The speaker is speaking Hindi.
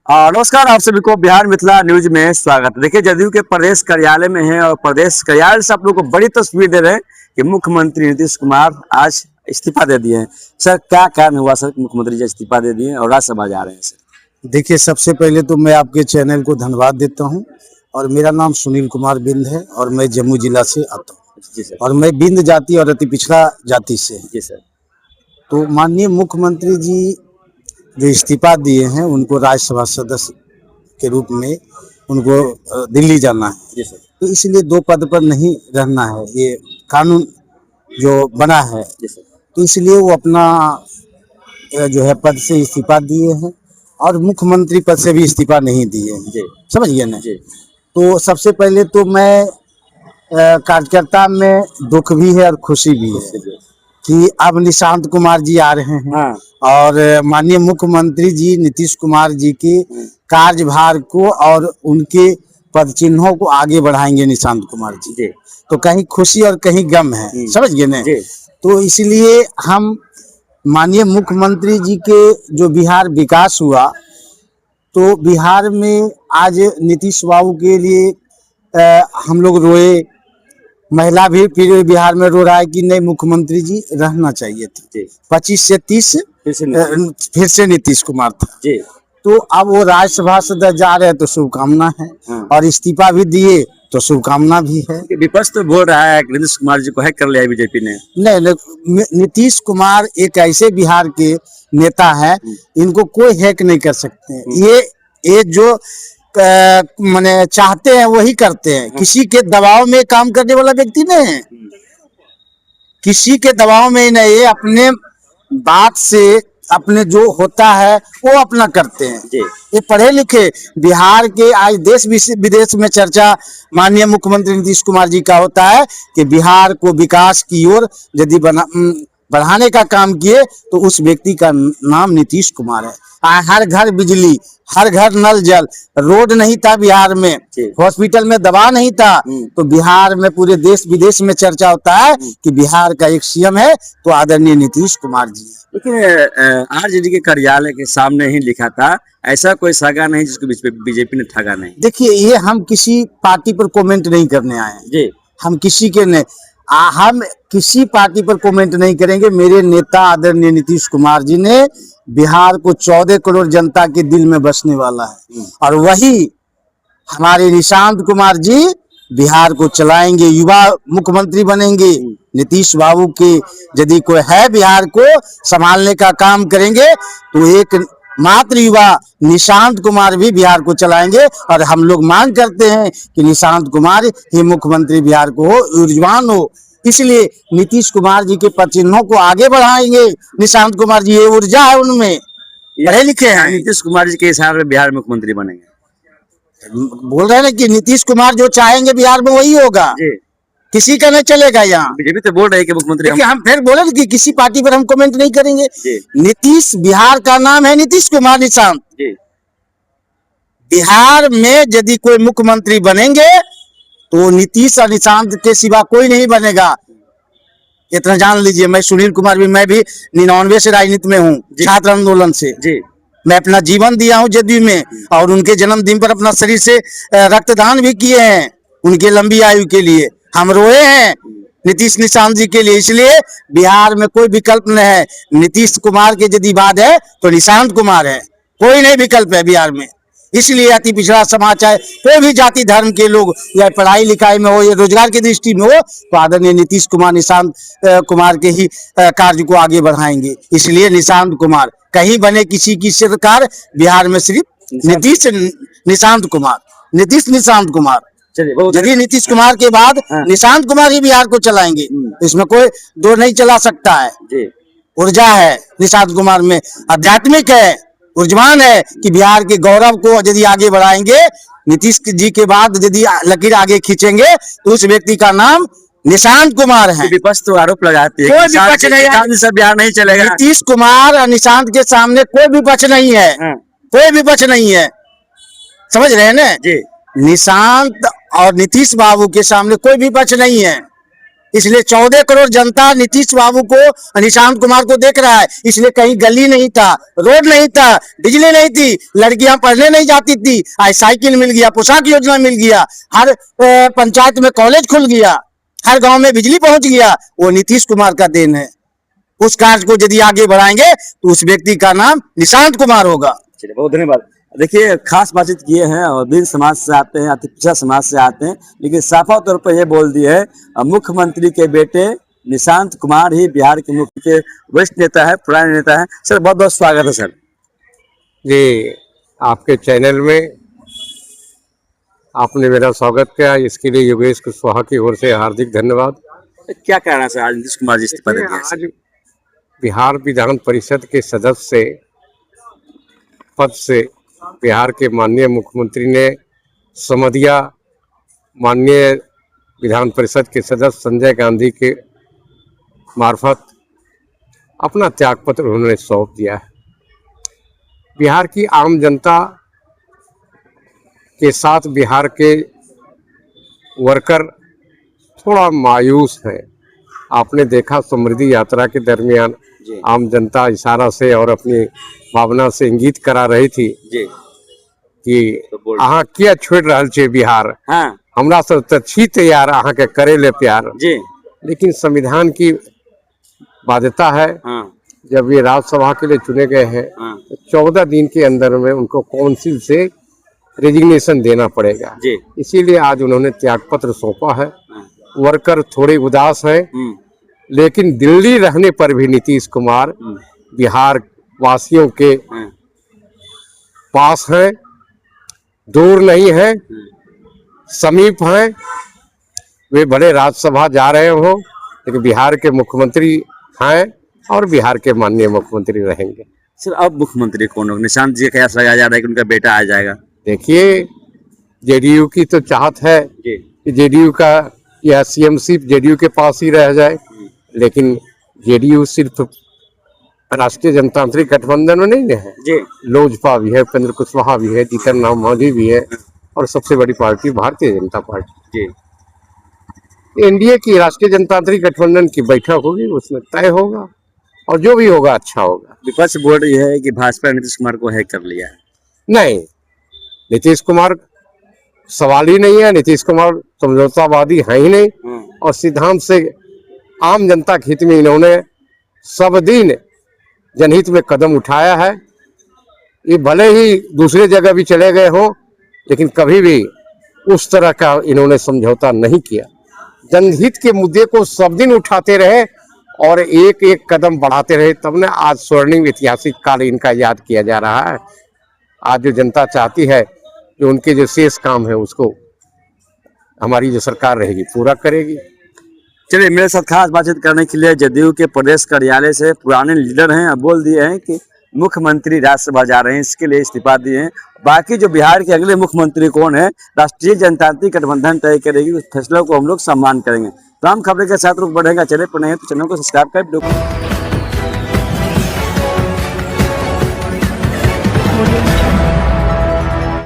नमस्कार, आप सभी को बिहार मिथिला न्यूज में स्वागत। देखिए, जदयू के प्रदेश कार्यालय में है और प्रदेश कार्यालय से आप लोग को बड़ी तस्वीर दे रहे हैं कि मुख्यमंत्री नीतीश कुमार आज इस्तीफा दे दिए हैं। सर, क्या कारण हुआ सर मुख्यमंत्री जी इस्तीफा दे दिए और राज्यसभा जा रहे हैं सर? देखिए, सबसे पहले तो मैं आपके चैनल को धन्यवाद देता हूं और मेरा नाम सुनील कुमार बिंद है और मैं जम्मू जिला से आता हूं। जी सर। और मैं बिंद जाति और अति पिछड़ा जाति से। जी सर। तो माननीय मुख्यमंत्री जी जो इस्तीफा दिए हैं उनको राज्यसभा सदस्य के रूप में उनको दिल्ली जाना है। जी सर। तो इसलिए दो पद पर नहीं रहना है, ये कानून जो बना है। जी सर। तो इसलिए वो अपना जो है पद से इस्तीफा दिए हैं और मुख्यमंत्री पद से भी इस्तीफा नहीं दिए हैं। जी। समझ गए ना? जी। तो सबसे पहले तो मैं कार्यकर्ता में दुख भी है और खुशी भी है कि अब निशांत कुमार जी आ रहे हैं। हाँ। और माननीय मुख्यमंत्री जी नीतीश कुमार जी के कार्यभार को और उनके पद चिन्हों को आगे बढ़ाएंगे निशांत कुमार जी। जी। तो कहीं खुशी और कहीं गम है। समझ गए ना? तो इसलिए हम माननीय मुख्यमंत्री जी के जो बिहार विकास हुआ, तो बिहार में आज नीतीश बाबू के लिए हम लोग रोए, महिला भी फिर बिहार में रो रहा है कि नहीं, मुख्यमंत्री जी रहना चाहिए थे। 25 से 30 फिर से नीतीश कुमार था। जी। तो अब वो राज्यसभा सदस्य जा रहे हैं तो शुभकामना है। और इस्तीफा भी दिए तो शुभकामना भी है। विपक्ष तो बोल रहा है कि नीतीश कुमार जी को हैक कर लिया है बीजेपी ने। नहीं, नीतीश कुमार एक ऐसे बिहार के नेता है, इनको कोई हैक नहीं कर सकते। ये जो माने चाहते हैं वही करते हैं। किसी के दबाव में काम करने वाला व्यक्ति नहीं है, किसी के दबाव में नहीं, अपने बात से अपने जो होता है वो अपना करते हैं। ये पढ़े लिखे बिहार के आज देश विदेश में चर्चा माननीय मुख्यमंत्री नीतीश कुमार जी का होता है कि बिहार को विकास की ओर यदि बढ़ाने का काम किए तो उस व्यक्ति का नाम नीतीश कुमार है। हर घर बिजली, हर घर नल जल, रोड नहीं था बिहार में, हॉस्पिटल में दवा नहीं था। तो बिहार में पूरे देश विदेश में चर्चा होता है कि बिहार का एक सीएम है तो आदरणीय नीतीश कुमार जी। लेकिन आरजेडी के कार्यालय के सामने ही लिखा था, ऐसा कोई सगा नहीं जिसको बीजेपी ने ठगा नहीं। देखिए, ये हम किसी पार्टी पर कमेंट नहीं करने आए हैं जी। हम किसी के नहीं, हम किसी पार्टी पर कमेंट नहीं करेंगे। मेरे नेता आदरणीय नीतीश कुमार जी ने बिहार को 14 करोड़ जनता के दिल में बसने वाला है और वही हमारे निशांत कुमार जी बिहार को चलाएंगे, युवा मुख्यमंत्री बनेंगे। नीतीश बाबू के यदि कोई है बिहार को संभालने का काम करेंगे तो एक मात्र युवा निशांत कुमार भी बिहार को चलाएंगे। और हम लोग मांग करते हैं कि निशांत कुमार ही मुख्यमंत्री बिहार को हो, ऊर्जवान हो। इसलिए नीतीश कुमार जी के पद चिन्हों को आगे बढ़ाएंगे। निशांत कुमार जी, ये ऊर्जा है उनमें, पढ़े लिखे हैं। नीतीश कुमार जी के हिसाब से बिहार में मुख्यमंत्री बनेंगे। बोल रहे हैं कि नीतीश कुमार जो चाहेंगे बिहार में वही होगा, किसी का नहीं चलेगा। यहाँ बीजेपी तो बोल रहे हैं कि मुख्यमंत्री हम फिर बोले कि किसी पार्टी पर हम कमेंट नहीं करेंगे। नीतीश, बिहार का नाम है नीतीश कुमार निशांत। बिहार में यदि कोई मुख्यमंत्री बनेंगे तो नीतीश और निशांत के सिवा कोई नहीं बनेगा, इतना जान लीजिए। मैं सुनील कुमार भी, मैं भी 99 से राजनीति में हूँ, छात्र आंदोलन से। मैं अपना जीवन दिया हूँ जदयू में और उनके जन्मदिन पर अपना शरीर से रक्तदान भी किए हैं उनके लंबी आयु के लिए। हम रोए हैं नीतीश निशांत जी के लिए। इसलिए बिहार में कोई विकल्प नहीं है। नीतीश कुमार के यदि बात है तो निशांत कुमार है, कोई नहीं विकल्प है बिहार में। इसलिए अति पिछड़ा समाज, चाहे कोई भी जाति धर्म के लोग, या पढ़ाई लिखाई में हो या रोजगार की दृष्टि में हो, तो आदरणीय नीतीश कुमार निशांत कुमार के ही कार्य को आगे बढ़ाएंगे। इसलिए निशांत कुमार, कहीं बने किसी की सरकार, बिहार में सिर्फ नीतीश निशांत कुमार, नीतीश निशांत कुमार। यदि नीतीश कुमार के बाद निशांत कुमार ही बिहार को चलाएंगे, इसमें कोई दो नहीं चला सकता है। ऊर्जा है निशांत कुमार में, आध्यात्मिक है, ऊर्जवान है कि बिहार के गौरव को यदि आगे बढ़ाएंगे। नीतीश जी के बाद यदि लकीर आगे खींचेंगे तो उस व्यक्ति का नाम निशांत कुमार है। विपक्ष तो आरोप लगाते हैं कोई विपक्ष नहीं है, बिहार नहीं चलेगा। नीतीश कुमार और निशांत के सामने कोई विपक्ष नहीं है, कोई विपक्ष नहीं है। समझ रहे हैं ना? निशांत और नीतीश बाबू के सामने कोई विपक्ष नहीं है। इसलिए 14 करोड़ जनता नीतीश बाबू को, निशांत कुमार को देख रहा है। इसलिए कहीं गली नहीं था, रोड नहीं था, बिजली नहीं थी, लड़कियां पढ़ने नहीं जाती थी, आज साइकिल मिल गया, पोशाक योजना मिल गया, हर पंचायत में कॉलेज खुल गया, हर गांव में बिजली पहुंच गया। वो नीतीश कुमार का देन है। उस कार्य को यदि आगे बढ़ाएंगे तो उस व्यक्ति का नाम निशांत कुमार होगा। चलिए, बहुत धन्यवाद। देखिए, खास बातचीत किए हैं और दलित समाज से आते हैं, अति पिछड़ा समाज से आते हैं, लेकिन साफा तौर पर यह बोल दिया है मुख्यमंत्री के बेटे निशांत कुमार ही बिहार के मुख्य के वरिष्ठ नेता है, पुराने नेता है। सर, बहुत बहुत स्वागत है सर जी। आपके चैनल में आपने मेरा स्वागत किया, इसके लिए योगेश कुशवाहा की ओर से हार्दिक धन्यवाद। क्या कहना है सर, आज नीतीश कुमार जी इस्तीफा दे दिया है? आज बिहार विधान परिषद के सदस्य पद से बिहार के माननीय मुख्यमंत्री ने समधिया माननीय विधान परिषद के सदस्य संजय गांधी के मार्फत अपना त्यागपत्र उन्होंने सौंप दिया है। बिहार की आम जनता के साथ बिहार के वर्कर थोड़ा मायूस हैं। आपने देखा समृद्धि यात्रा के दरमियान आम जनता इशारा से और अपनी भावना से इंगित करा रही थी जी कि अहाँ क्या छोड़ रहल छे बिहार, हाँ हमरा सब तो छी तैयार अहाँ के करे ले प्यार। जी लेकिन संविधान की बाध्यता है, हाँ जब ये राज्यसभा के लिए चुने गए हैं हाँ तो 14 दिन के अंदर में उनको काउंसिल से रेजिग्नेशन देना पड़ेगा। जी इसीलिए आज उन्होंने त्यागपत्र सौंपा है। हाँ, वर्कर थोड़े उदास हैं, लेकिन दिल्ली रहने पर भी नीतीश कुमार बिहार वासियों के हाँ, पास हैं, दूर नहीं है, समीप हैं। वे भले राज्यसभा जा रहे हो लेकिन बिहार के मुख्यमंत्री हैं और बिहार के माननीय मुख्यमंत्री रहेंगे। सर, अब मुख्यमंत्री कौन होगा? निशांत जी का कयास लगाया जा रहा है कि उनका बेटा आ जाएगा। देखिए, जेडीयू की तो चाहत है जी कि जेडीयू का या सीएम सीट जेडीयू के पास ही रह जाए, लेकिन जेडीयू सिर्फ राष्ट्रीय जनतांत्रिक गठबंधन में नहीं है। जी लोजपा भी है, उपेंद्र कुशवाहा भी है, जीतन राम मांझी भी है और सबसे बड़ी पार्टी भारतीय जनता पार्टी। जी एनडीए की राष्ट्रीय जनतांत्रिक गठबंधन की बैठक होगी, उसमें तय होगा और जो भी होगा अच्छा होगा। विपक्ष बोल रही है कि भाजपा ने नीतीश कुमार को हैक कर लिया है। नहीं, नीतीश कुमार सवाल ही नहीं है। नीतीश कुमार समझौतावादी है ही नहीं और सिद्धांत से आम जनता के हित में इन्होंने सब दिन जनहित में कदम उठाया है। ये भले ही दूसरे जगह भी चले गए हों, लेकिन कभी भी उस तरह का इन्होंने समझौता नहीं किया। जनहित के मुद्दे को सब दिन उठाते रहे और एक एक कदम बढ़ाते रहे, तब ने आज स्वर्णिम ऐतिहासिक काल इनका याद किया जा रहा है। आज जो जनता चाहती है कि उनके जो शेष काम है उसको हमारी जो सरकार रहेगी पूरा करेगी। चलिए, मेरे साथ खास बातचीत करने के लिए जदयू के प्रदेश कार्यालय से पुराने लीडर हैं, अब बोल दिए हैं कि मुख्यमंत्री राज्यसभा जा रहे हैं, इसके लिए इस्तीफा दिए हैं। बाकी जो बिहार के अगले मुख्यमंत्री कौन है, राष्ट्रीय जनतांत्रिक गठबंधन तय करेगी, उस फैसलों को हम लोग सम्मान करेंगे। तमाम खबरें के साथ रुख बढ़ेगा। चले पर नहीं तो चैनल को सब्सक्राइब कर